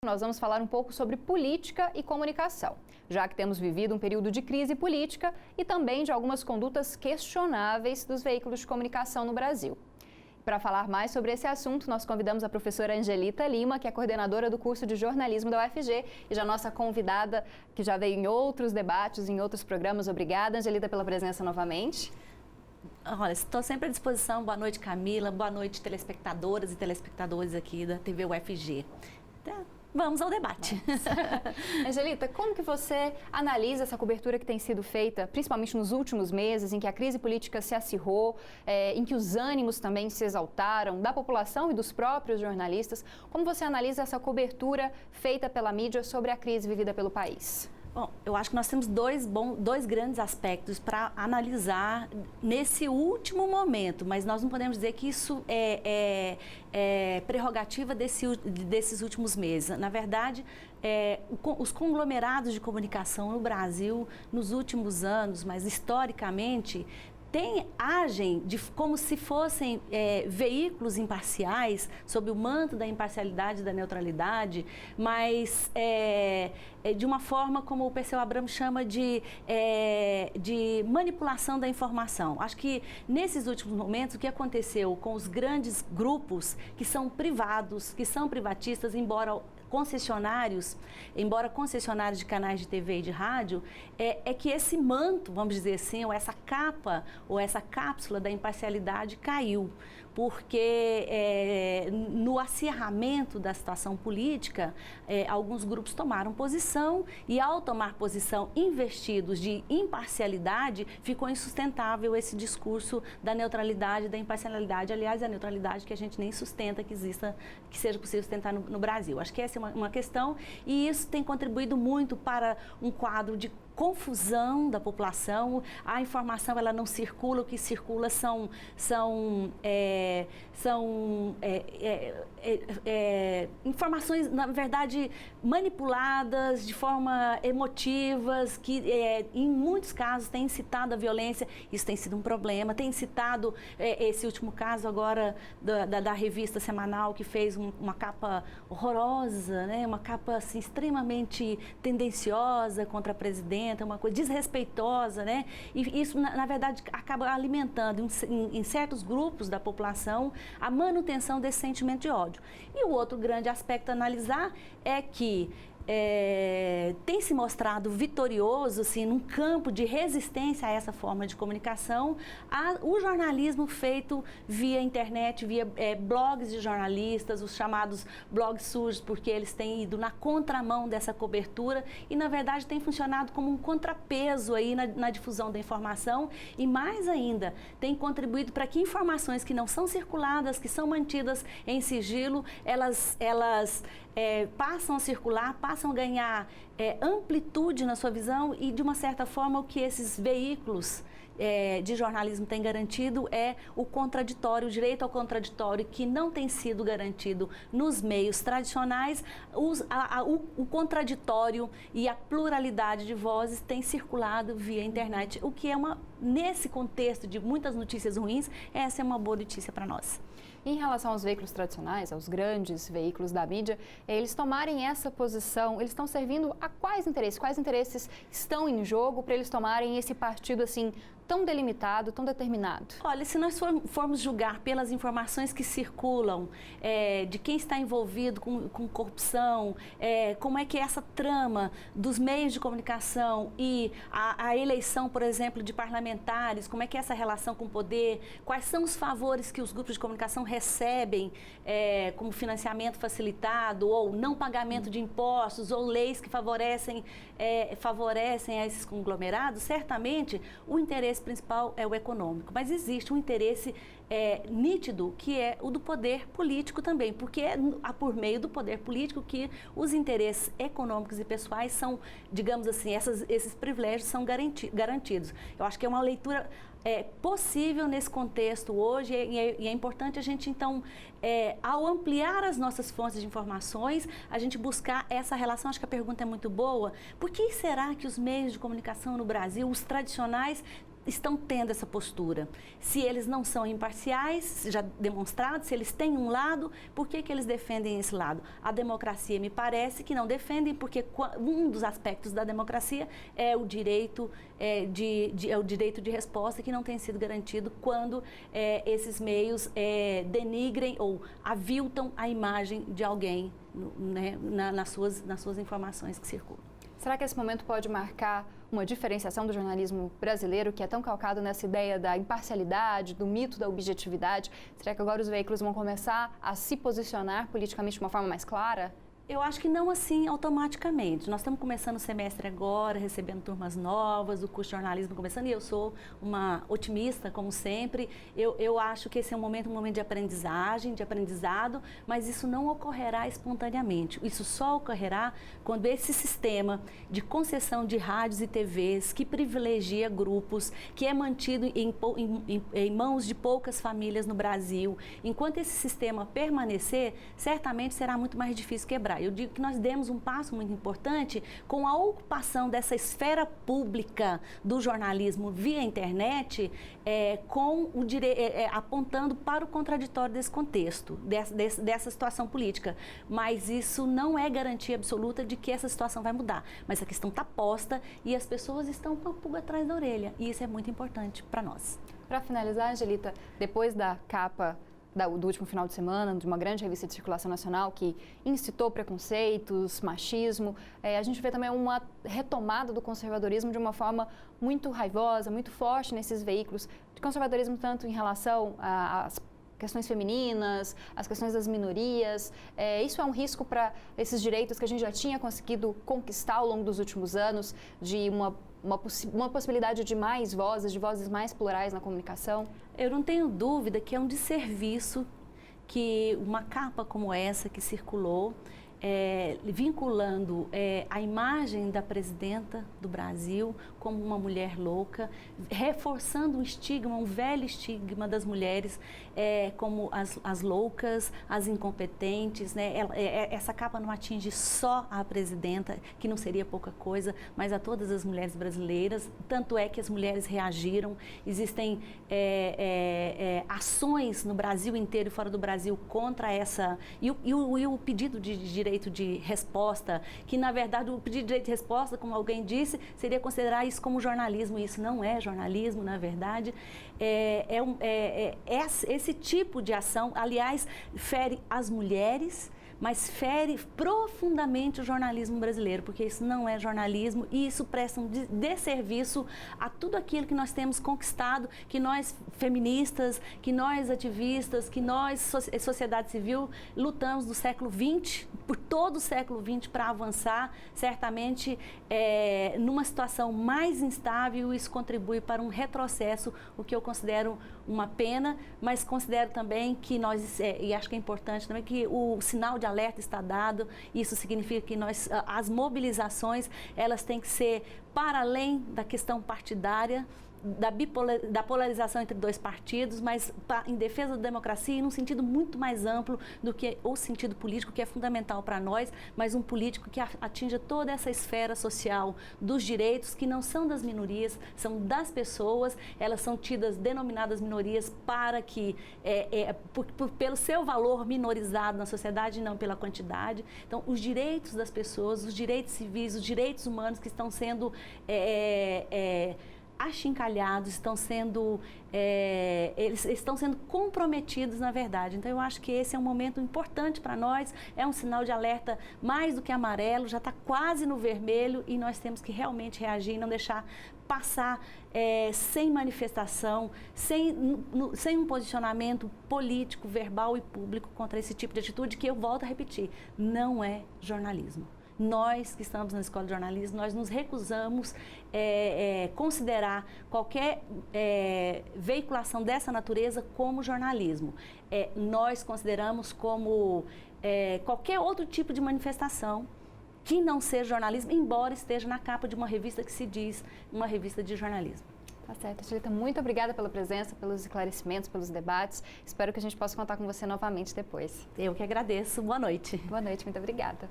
Nós vamos falar um pouco sobre política e comunicação, já que temos vivido um período de crise política e também de algumas condutas questionáveis dos veículos de comunicação no Brasil. Para falar mais sobre esse assunto, nós convidamos a professora Angelita Lima, que é coordenadora do curso de jornalismo da UFG e já nossa convidada, que já veio em outros debates, em outros programas. Obrigada, Angelita, pela presença novamente. Olha, estou sempre à disposição. Boa noite, Camila. Boa noite, telespectadoras e telespectadores aqui da TV UFG. Vamos ao debate. Angelita, como que você analisa essa cobertura que tem sido feita, principalmente nos últimos meses, em que a crise política se acirrou, em que os ânimos também se exaltaram, da população e dos próprios jornalistas? Como você analisa essa cobertura feita pela mídia sobre a crise vivida pelo país? Bom, eu acho que nós temos dois grandes aspectos para analisar nesse último momento, mas nós não podemos dizer que isso é prerrogativa desses últimos meses. Na verdade, os conglomerados de comunicação no Brasil, nos últimos anos, mas historicamente, agem como se fossem veículos imparciais, sob o manto da imparcialidade e da neutralidade, mas de uma forma como o Perseu Abramo chama de manipulação da informação. Acho que nesses últimos momentos o que aconteceu com os grandes grupos que são privados, que são privatistas, embora concessionários de canais de TV e de rádio, é que esse manto, vamos dizer assim, ou essa capa, ou essa cápsula da imparcialidade caiu, porque no acirramento da situação política, alguns grupos tomaram posição e, ao tomar posição investidos de imparcialidade, ficou insustentável esse discurso da neutralidade, da imparcialidade, aliás, a neutralidade que a gente nem sustenta que seja possível sustentar no Brasil. Acho que essa é uma questão e isso tem contribuído muito para um quadro de confusão da população. A informação ela não circula, o que circula são informações, na verdade, manipuladas de forma emotivas, que em muitos casos têm incitado a violência. Isso tem sido um problema. Tem incitado esse último caso agora da revista semanal, que fez uma capa horrorosa, né? Uma capa assim, extremamente tendenciosa contra a presidenta, uma coisa desrespeitosa, né? E isso, na verdade, acaba alimentando em certos grupos da população a manutenção desse sentimento de ódio. E o outro grande aspecto a analisar é que tem se mostrado vitorioso, assim, num campo de resistência a essa forma de comunicação, o jornalismo feito via internet, via blogs de jornalistas, os chamados blogs sujos, porque eles têm ido na contramão dessa cobertura e, na verdade, tem funcionado como um contrapeso aí na difusão da informação e, mais ainda, tem contribuído para que informações que não são circuladas, que são mantidas em sigilo, elas passam a circular, passam a ganhar amplitude na sua visão e, de uma certa forma, o que esses veículos de jornalismo têm garantido é o contraditório, o direito ao contraditório, que não tem sido garantido nos meios tradicionais. O contraditório e a pluralidade de vozes tem circulado via internet, o que nesse contexto de muitas notícias ruins, essa é uma boa notícia para nós. Em relação aos veículos tradicionais, aos grandes veículos da mídia, eles tomarem essa posição, eles estão servindo a quais interesses? Quais interesses estão em jogo para eles tomarem esse partido assim tão delimitado, tão determinado? Olha, se nós formos julgar pelas informações que circulam, de quem está envolvido com corrupção, como é que é essa trama dos meios de comunicação e a eleição, por exemplo, de parlamentares, como é que é essa relação com o poder, quais são os favores que os grupos de comunicação recebem como financiamento facilitado ou não pagamento de impostos ou leis que favorecem a esses conglomerados, certamente o interesse principal é o econômico, mas existe um interesse nítido que é o do poder político também, porque é por meio do poder político que os interesses econômicos e pessoais são, digamos assim, esses privilégios são garantidos. Eu acho que é uma leitura possível nesse contexto hoje e é importante a gente, então, ao ampliar as nossas fontes de informações, a gente buscar essa relação. Acho que a pergunta é muito boa. Por que será que os meios de comunicação no Brasil, os tradicionais, estão tendo essa postura? Se eles não são imparciais, já demonstrado, se eles têm um lado, por que eles defendem esse lado? A democracia me parece que não defendem, porque um dos aspectos da democracia é o direito, o direito de resposta, que não tem sido garantido quando esses meios denigrem ou aviltam a imagem de alguém, né, nas suas informações que circulam. Será que esse momento pode marcar uma diferenciação do jornalismo brasileiro, que é tão calcado nessa ideia da imparcialidade, do mito da objetividade? Será que agora os veículos vão começar a se posicionar politicamente de uma forma mais clara? Eu acho que não assim automaticamente. Nós estamos começando o semestre agora, recebendo turmas novas, o curso de jornalismo começando, e eu sou uma otimista, como sempre. Eu acho que esse é um momento de aprendizagem, de aprendizado, mas isso não ocorrerá espontaneamente. Isso só ocorrerá quando esse sistema de concessão de rádios e TVs, que privilegia grupos, que é mantido em mãos de poucas famílias no Brasil, enquanto esse sistema permanecer, certamente será muito mais difícil quebrar. Eu digo que nós demos um passo muito importante com a ocupação dessa esfera pública do jornalismo via internet, apontando para o contraditório desse contexto, dessa situação política. Mas isso não é garantia absoluta de que essa situação vai mudar. Mas a questão está posta e as pessoas estão com a pulga atrás da orelha. E isso é muito importante para nós. Para finalizar, Angelita, depois da capa do último final de semana, de uma grande revista de circulação nacional que incitou preconceitos, machismo, a gente vê também uma retomada do conservadorismo de uma forma muito raivosa, muito forte nesses veículos, de conservadorismo tanto em relação às questões femininas, as questões das minorias. Isso é um risco para esses direitos que a gente já tinha conseguido conquistar ao longo dos últimos anos, de uma possibilidade de mais vozes, de vozes mais plurais na comunicação? Eu não tenho dúvida que é um desserviço que uma capa como essa que circulou, vinculando a imagem da presidenta do Brasil como uma mulher louca, reforçando um estigma, um velho estigma das mulheres como as loucas, as incompetentes, né? Essa capa não atinge só a presidenta, que não seria pouca coisa, mas a todas as mulheres brasileiras. Tanto é que as mulheres reagiram. Existem ações no Brasil inteiro e fora do Brasil contra essa... E o pedido de direito de resposta, que na verdade o pedido de direito de resposta, como alguém disse, seria considerar isso como jornalismo, e isso não é jornalismo, na verdade. Esse tipo de ação, aliás, fere as mulheres, mas fere profundamente o jornalismo brasileiro, porque isso não é jornalismo e isso presta um desserviço a tudo aquilo que nós temos conquistado, que nós feministas, que nós ativistas, que nós, sociedade civil, lutamos no século XX, por todo o século XX, para avançar. Certamente, numa situação mais instável, isso contribui para um retrocesso, o que eu considero uma pena, mas considero também que nós, e acho que é importante também, que o sinal de alerta está dado. Isso significa que as mobilizações, elas têm que ser para além da questão partidária, da polarização entre dois partidos, mas em defesa da democracia e num sentido muito mais amplo do que o sentido político, que é fundamental para nós, mas um político que atinja toda essa esfera social dos direitos, que não são das minorias, são das pessoas. Elas são denominadas minorias para que, pelo seu valor minorizado na sociedade e não pela quantidade. Então, os direitos das pessoas, os direitos civis, os direitos humanos que estão sendo achincalhados, eles estão sendo comprometidos, na verdade. Então, eu acho que esse é um momento importante para nós, é um sinal de alerta mais do que amarelo, já está quase no vermelho e nós temos que realmente reagir e não deixar passar sem manifestação, sem um posicionamento político, verbal e público contra esse tipo de atitude que, eu volto a repetir, não é jornalismo. Nós que estamos na Escola de Jornalismo, nós nos recusamos considerar qualquer veiculação dessa natureza como jornalismo. Nós consideramos como qualquer outro tipo de manifestação que não seja jornalismo, embora esteja na capa de uma revista que se diz uma revista de jornalismo. Tá certo, Angelita, muito obrigada pela presença, pelos esclarecimentos, pelos debates. Espero que a gente possa contar com você novamente depois. Eu que agradeço. Boa noite. Boa noite, muito obrigada.